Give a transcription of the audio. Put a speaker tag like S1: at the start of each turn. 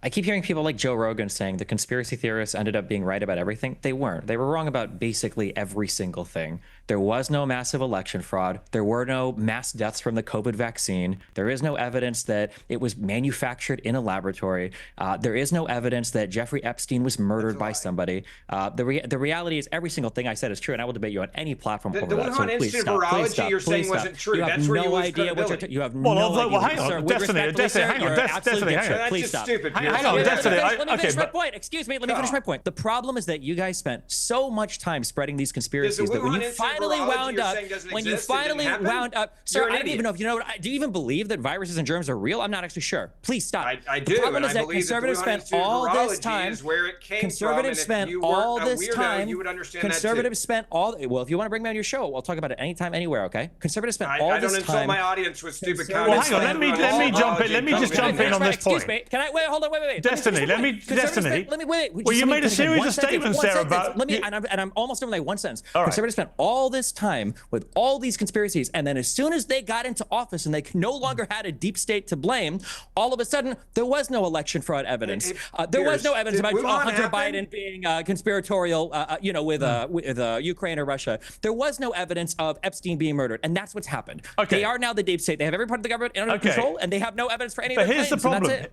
S1: I keep hearing people like Joe Rogan saying the conspiracy theorists ended up being right about everything. They weren't. They were wrong about basically every single thing. There was no massive election fraud. There were no mass deaths from the COVID vaccine. There is no evidence that it was manufactured in a laboratory. There is no evidence that Jeffrey Epstein was murdered by somebody. The reality is every single thing I said is true, and I will debate you on any platform over that.
S2: So please stop. Please stop.
S1: You're saying wasn't
S2: true.
S1: You have no idea what you're you have no idea.
S3: Well, hang on. Destiny, hang on. Destiny, hang on.
S2: That's just stupid.
S3: Hang on, Destiny.
S1: Let me finish my point. Excuse me. Let me finish my point. The problem is that you guys spent so much time spreading these conspiracies that when you finally wound up, sir, I don't even know if you know. Do you even believe that viruses and germs are real? I'm not actually sure. Please stop.
S2: I do.
S1: The problem is that conservatives spent all this time. Conservatives spent all this time. Conservatives spent all. Well, if you want to bring me on your show, I'll talk about it anytime, anywhere. Okay? Conservatives spent all this time.
S2: I don't insult my audience with stupid
S3: Well,
S2: comments.
S3: hang on. Let me jump in. Let me just jump in on this point.
S1: Excuse me. Can I wait? Hold on. Wait.
S3: Destiny. Let me wait. Well, you made a series of statements there about.
S1: And I'm almost done with one sentence.
S3: All right.
S1: Conservatives spent all this time with all these conspiracies, and then as soon as they got into office and they no longer had a deep state to blame, all of a sudden there was no election fraud evidence. There was no evidence about Hunter Biden being conspiratorial, with Ukraine or Russia. There was no evidence of Epstein being murdered, and that's what's happened.
S3: Okay.
S1: They are now the deep state. They have every part of the government under control, and they have no evidence for any of their claims.
S3: But here's the problem.